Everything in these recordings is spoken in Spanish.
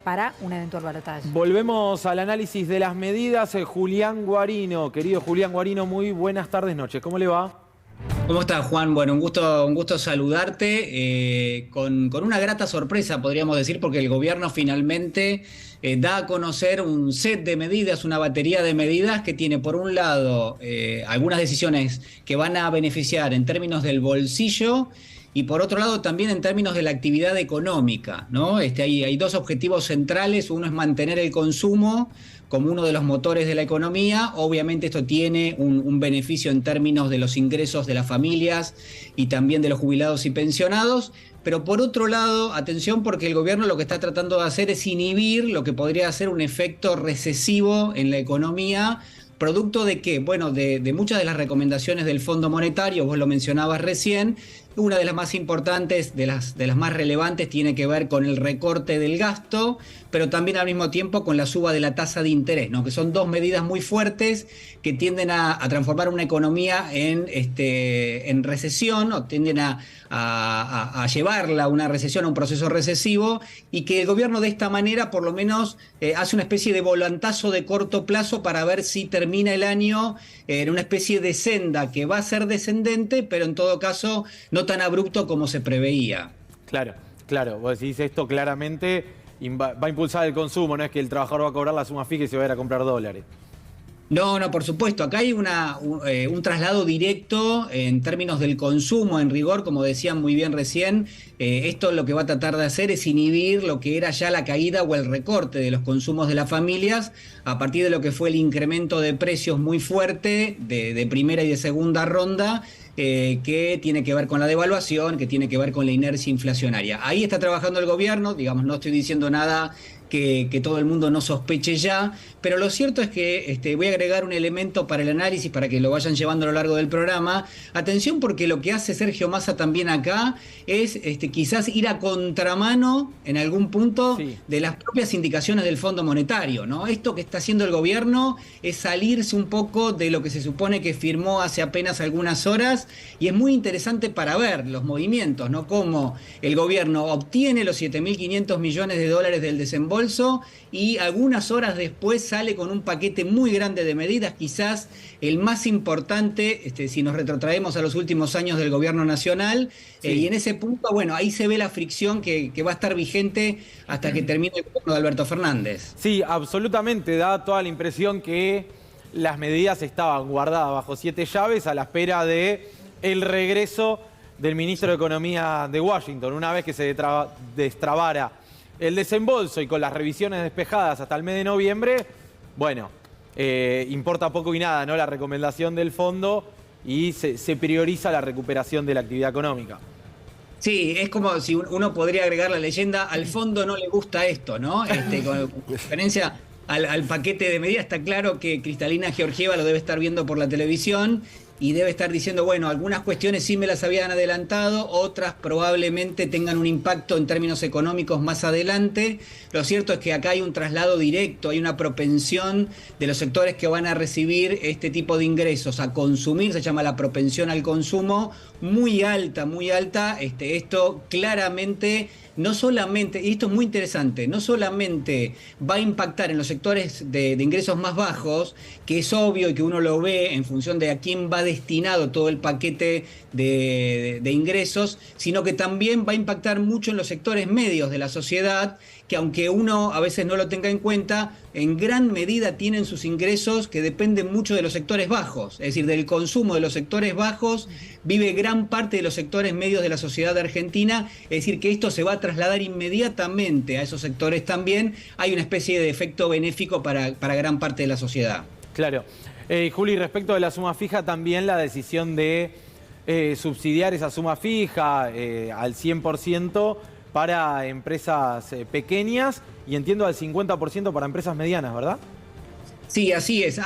para un eventual balotaje. Volvemos al análisis de las medidas. Julián Guarino, querido Julián Guarino, muy buenas tardes, noches. ¿Cómo le va? ¿Cómo estás, Juan? Bueno, un gusto saludarte con una grata sorpresa, podríamos decir, porque el gobierno finalmente da a conocer un set de medidas, una batería de medidas que tiene, por un lado, algunas decisiones que van a beneficiar en términos del bolsillo y, por otro lado, también en términos de la actividad económica, ¿no? Hay dos objetivos centrales. Uno es mantener el consumo como uno de los motores de la economía. Obviamente esto tiene un beneficio en términos de los ingresos de las familias y también de los jubilados y pensionados. Pero por otro lado, atención, porque el gobierno lo que está tratando de hacer es inhibir lo que podría ser un efecto recesivo en la economía. ¿Producto de qué? Bueno, de muchas de las recomendaciones del Fondo Monetario, vos lo mencionabas recién. Una de las más importantes, de las más relevantes, tiene que ver con el recorte del gasto, pero también al mismo tiempo con la suba de la tasa de interés, ¿no? Que son dos medidas muy fuertes que tienden a transformar una economía en recesión, o tienden a llevarla a una recesión, a un proceso recesivo, y que el gobierno de esta manera por lo menos hace una especie de volantazo de corto plazo para ver si termina el año en una especie de senda que va a ser descendente, pero en todo caso no tan abrupto como se preveía. Claro, claro. Vos decís esto claramente, va a impulsar el consumo, no es que el trabajador va a cobrar la suma fija y se va a ir a comprar dólares. No, por supuesto. Acá hay un traslado directo en términos del consumo, en rigor, como decían muy bien recién. Esto lo que va a tratar de hacer es inhibir lo que era ya la caída o el recorte de los consumos de las familias a partir de lo que fue el incremento de precios muy fuerte de primera y de segunda ronda, que tiene que ver con la devaluación, que tiene que ver con la inercia inflacionaria. Ahí está trabajando el gobierno, digamos, no estoy diciendo nada que todo el mundo no sospeche ya, pero lo cierto es que voy a agregar un elemento para el análisis para que lo vayan llevando a lo largo del programa. Atención, porque lo que hace Sergio Massa también acá es quizás ir a contramano en algún punto de las propias indicaciones del Fondo Monetario, ¿no? Esto que está haciendo el gobierno es salirse un poco de lo que se supone que firmó hace apenas algunas horas, y es muy interesante para ver los movimientos, ¿no? Cómo el gobierno obtiene los 7.500 millones de dólares del desembolso y algunas horas después sale con un paquete muy grande de medidas, quizás el más importante si nos retrotraemos a los últimos años del gobierno nacional. Y en ese punto, bueno, ahí se ve la fricción que va a estar vigente hasta que termine el gobierno de Alberto Fernández. Sí, absolutamente, da toda la impresión que las medidas estaban guardadas bajo 7 llaves a la espera de el regreso del ministro de Economía de Washington. Una vez que se destrabara el desembolso y con las revisiones despejadas hasta el mes de noviembre, bueno, importa poco y nada, ¿no? La recomendación del fondo, y se prioriza la recuperación de la actividad económica. Sí, es como si uno podría agregar la leyenda: al fondo no le gusta esto, ¿no? Con referencia al paquete de medidas, está claro que Cristalina Georgieva lo debe estar viendo por la televisión y debe estar diciendo, bueno, algunas cuestiones sí me las habían adelantado, otras probablemente tengan un impacto en términos económicos más adelante. Lo cierto es que acá hay un traslado directo, hay una propensión de los sectores que van a recibir este tipo de ingresos a consumir, se llama la propensión al consumo, muy alta, muy alta. Esto claramente, no solamente, y esto es muy interesante, no solamente va a impactar en los sectores de ingresos más bajos, que es obvio y que uno lo ve en función de a quién va destinado todo el paquete de ingresos, sino que también va a impactar mucho en los sectores medios de la sociedad, que aunque uno a veces no lo tenga en cuenta, en gran medida tienen sus ingresos que dependen mucho de los sectores bajos, es decir, del consumo de los sectores bajos vive gran parte de los sectores medios de la sociedad argentina. Es decir, que esto se va a trasladar inmediatamente a esos sectores también. Hay una especie de efecto benéfico para gran parte de la sociedad. Claro. Juli, respecto de la suma fija, también la decisión de subsidiar esa suma fija al 100% para empresas pequeñas, y entiendo al 50% para empresas medianas, ¿verdad? Sí, así es.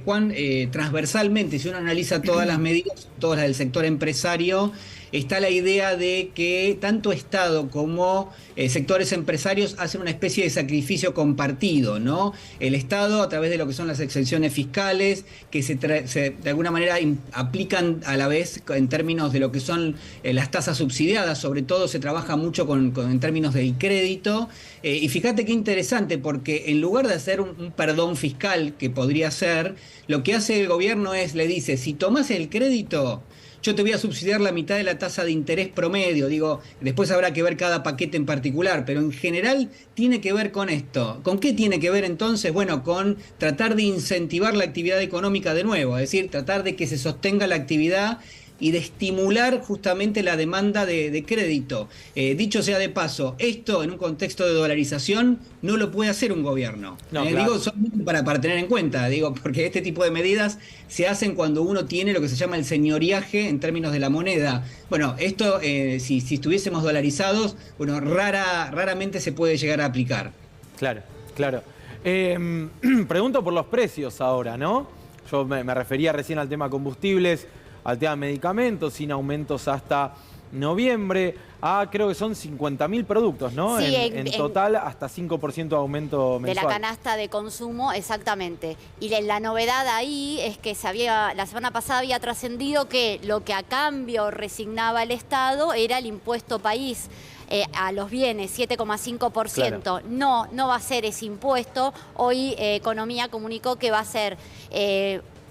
Juan, transversalmente, si uno analiza todas las medidas, todas las del sector empresario, está la idea de que tanto Estado como sectores empresarios hacen una especie de sacrificio compartido, ¿no? El Estado, a través de lo que son las exenciones fiscales, que de alguna manera aplican a la vez en términos de lo que son las tasas subsidiadas, sobre todo se trabaja mucho en términos del crédito. Y fíjate qué interesante, porque en lugar de hacer un perdón fiscal, que podría ser, lo que hace el gobierno es, le dice, si tomás el crédito, yo te voy a subsidiar la mitad de la tasa de interés promedio. Digo, después habrá que ver cada paquete en particular, pero en general tiene que ver con esto. ¿Con qué tiene que ver entonces? Bueno, con tratar de incentivar la actividad económica de nuevo, es decir, tratar de que se sostenga la actividad y de estimular justamente la demanda de crédito. Dicho sea de paso, esto en un contexto de dolarización no lo puede hacer un gobierno. No, claro. Digo, solamente para tener en cuenta, digo, porque este tipo de medidas se hacen cuando uno tiene lo que se llama el señoriaje en términos de la moneda. Bueno, esto, si estuviésemos dolarizados, bueno, raramente se puede llegar a aplicar. Claro, claro. Pregunto por los precios ahora, ¿no? Yo me refería recién al tema combustibles, al tema de medicamentos, sin aumentos hasta noviembre. Creo que son 50.000 productos, ¿no? Sí, en total, hasta 5% de aumento mensual. De la canasta de consumo, exactamente. Y la novedad ahí es que la semana pasada había trascendido que lo que a cambio resignaba el Estado era el impuesto país a los bienes, 7,5%. Claro. No va a ser ese impuesto. Hoy Economía comunicó que va a ser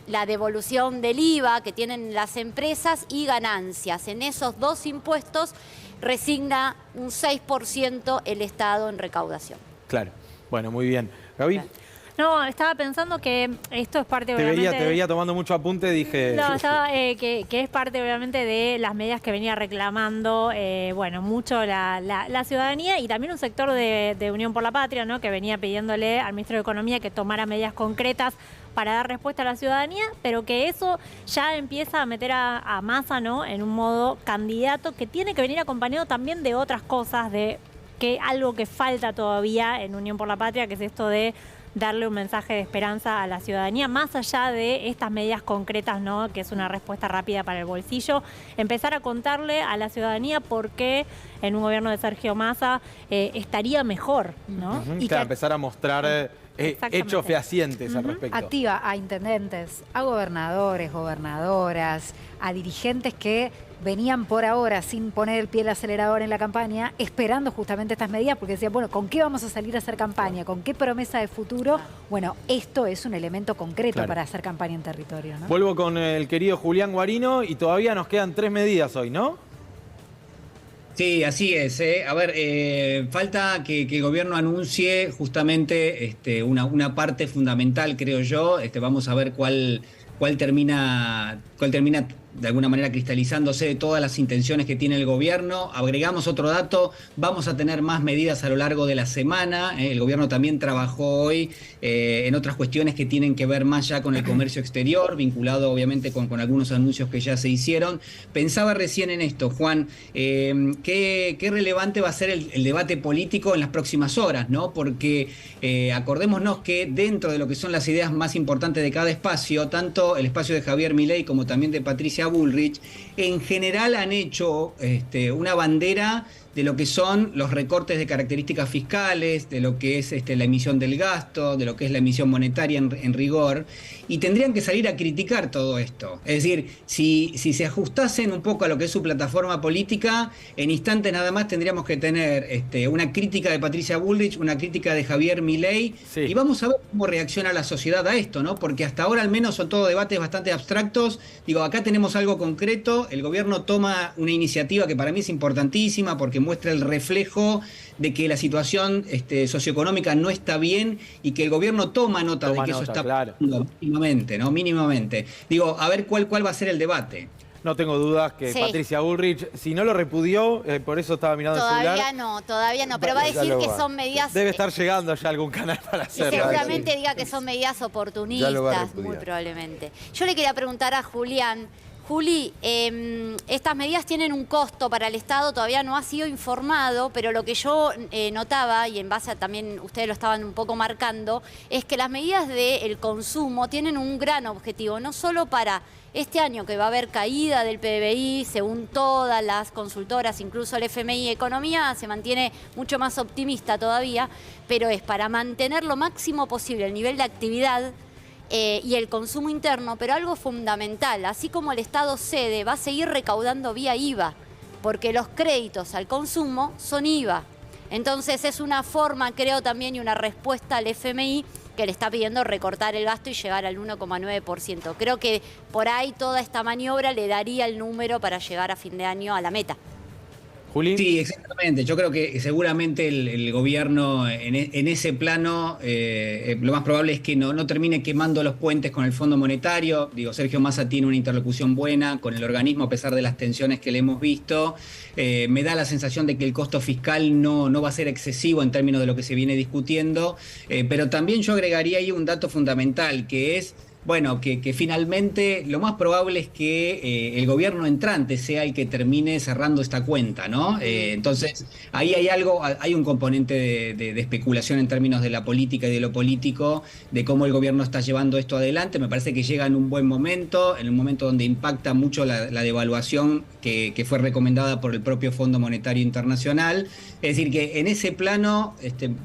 la devolución del IVA que tienen las empresas y ganancias. En esos dos impuestos resigna un 6% el Estado en recaudación. Claro. Bueno, muy bien. Gaby. Claro. No, estaba pensando que esto es parte, obviamente... Te veía tomando mucho apunte, dije... No, estaba, que es parte, obviamente, de las medidas que venía reclamando, bueno, mucho la ciudadanía y también un sector de Unión por la Patria, ¿no? Que venía pidiéndole al ministro de Economía que tomara medidas concretas para dar respuesta a la ciudadanía, pero que eso ya empieza a meter a Massa, ¿no? En un modo candidato que tiene que venir acompañado también de otras cosas, de que algo que falta todavía en Unión por la Patria, que es esto de darle un mensaje de esperanza a la ciudadanía, más allá de estas medidas concretas, ¿no? Que es una respuesta rápida para el bolsillo, empezar a contarle a la ciudadanía por qué en un gobierno de Sergio Massa estaría mejor, ¿no? Y claro, empezar a mostrar hechos fehacientes al respecto. Activa a intendentes, a gobernadores, gobernadoras, a dirigentes que venían por ahora sin poner el pie al acelerador en la campaña, esperando justamente estas medidas, porque decían, bueno, ¿con qué vamos a salir a hacer campaña? ¿Con qué promesa de futuro? Bueno, esto es un elemento concreto para hacer campaña en territorio, ¿no? Vuelvo con el querido Julián Guarino y todavía nos quedan 3 medidas hoy, ¿no? Sí, así es. A ver, falta que el gobierno anuncie justamente una parte fundamental, creo yo. Vamos a ver cuál termina de alguna manera cristalizándose de todas las intenciones que tiene el gobierno. Agregamos otro dato, vamos a tener más medidas a lo largo de la semana. El gobierno también trabajó hoy en otras cuestiones que tienen que ver más ya con el comercio exterior, vinculado obviamente con algunos anuncios que ya se hicieron. Pensaba recién en esto, Juan, qué relevante va a ser el debate político en las próximas horas, ¿no? Porque acordémonos que dentro de lo que son las ideas más importantes de cada espacio, tanto el espacio de Javier Milei como también de Patricia Bullrich, en general han hecho una bandera de lo que son los recortes de características fiscales, de lo que es la emisión del gasto, de lo que es la emisión monetaria en rigor, y tendrían que salir a criticar todo esto. Es decir, si se ajustasen un poco a lo que es su plataforma política, en instantes nada más tendríamos que tener una crítica de Patricia Bullrich, una crítica de Javier Milei, y vamos a ver cómo reacciona la sociedad a esto, ¿no? Porque hasta ahora al menos son todos debates bastante abstractos. Digo, acá tenemos algo concreto, el gobierno toma una iniciativa que para mí es importantísima porque muestra el reflejo de que la situación socioeconómica no está bien y que el gobierno toma nota de que eso está pasando mínimamente, ¿no? Mínimamente. Digo, a ver cuál va a ser el debate. No tengo dudas que Patricia Bullrich, si no lo repudió, por eso estaba mirando el celular. Todavía no, pero va a decir que son medidas... Debe estar llegando ya algún canal para hacerlo. Y seguramente diga que son medidas oportunistas, muy probablemente. Yo le quería preguntar a Julián, Juli, estas medidas tienen un costo para el Estado, todavía no ha sido informado, pero lo que yo notaba, y en base a también ustedes lo estaban un poco marcando, es que las medidas del consumo tienen un gran objetivo, no solo para este año que va a haber caída del PBI, según todas las consultoras, incluso el FMI Economía se mantiene mucho más optimista todavía, pero es para mantener lo máximo posible el nivel de actividad y el consumo interno, pero algo fundamental, así como el Estado cede, va a seguir recaudando vía IVA, porque los créditos al consumo son IVA. Entonces es una forma, creo también, y una respuesta al FMI que le está pidiendo recortar el gasto y llegar al 1,9%. Creo que por ahí toda esta maniobra le daría el número para llegar a fin de año a la meta. Juli. Sí, exactamente. Yo creo que seguramente el gobierno en ese plano lo más probable es que no termine quemando los puentes con el Fondo Monetario. Digo, Sergio Massa tiene una interlocución buena con el organismo a pesar de las tensiones que le hemos visto. Me da la sensación de que el costo fiscal no va a ser excesivo en términos de lo que se viene discutiendo, pero también yo agregaría ahí un dato fundamental que es... Bueno, que finalmente lo más probable es que el gobierno entrante sea el que termine cerrando esta cuenta, ¿no? Entonces, ahí hay un componente de especulación en términos de la política y de lo político, de cómo el gobierno está llevando esto adelante. Me parece que llega en un buen momento, en un momento donde impacta mucho la devaluación que fue recomendada por el propio Fondo Monetario Internacional. Es decir, que en ese plano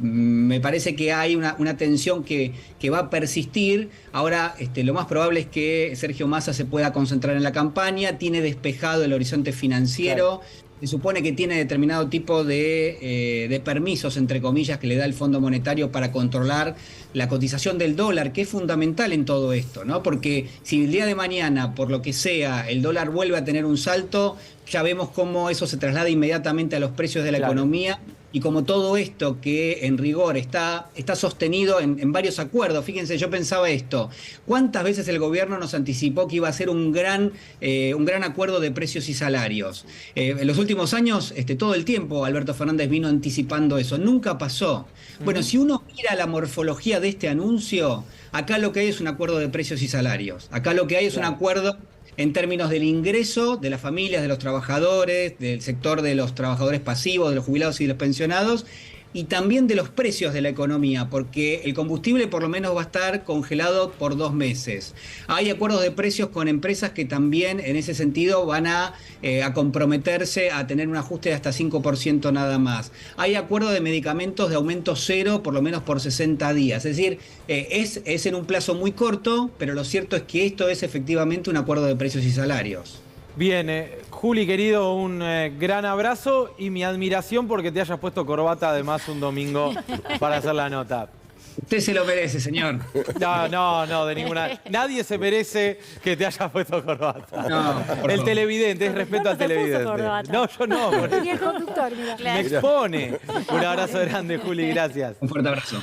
me parece que hay una tensión que va a persistir. Ahora, lo más probable es que Sergio Massa se pueda concentrar en la campaña, tiene despejado el horizonte financiero, claro. Se supone que tiene determinado tipo de permisos, entre comillas, que le da el Fondo Monetario para controlar la cotización del dólar, que es fundamental en todo esto, ¿no? Porque si el día de mañana, por lo que sea, el dólar vuelve a tener un salto, ya vemos cómo eso se traslada inmediatamente a los precios de la economía. Y como todo esto que en rigor está sostenido en varios acuerdos. Fíjense, yo pensaba esto. ¿Cuántas veces el gobierno nos anticipó que iba a ser un gran acuerdo de precios y salarios? En los últimos años, todo el tiempo, Alberto Fernández vino anticipando eso. Nunca pasó. Bueno, si uno mira la morfología de este anuncio, acá lo que hay es un acuerdo de precios y salarios. Acá lo que hay es un acuerdo en términos del ingreso de las familias, de los trabajadores, del sector de los trabajadores pasivos, de los jubilados y de los pensionados, y también de los precios de la economía, porque el combustible por lo menos va a estar congelado por 2 meses. Hay acuerdos de precios con empresas que también en ese sentido van a comprometerse a tener un ajuste de hasta 5% nada más. Hay acuerdos de medicamentos de aumento cero por lo menos por 60 días. Es decir, es en un plazo muy corto, pero lo cierto es que esto es efectivamente un acuerdo de precios y salarios. Bien, Juli, querido, un gran abrazo y mi admiración porque te hayas puesto corbata además un domingo para hacer la nota. Usted se lo merece, señor. No, de ninguna. Nadie se merece que te hayas puesto corbata. No, el televidente, es respeto al televidente. No, yo no. Y el conductor, mira. Me expone. Un abrazo grande, Juli, gracias. Un fuerte abrazo.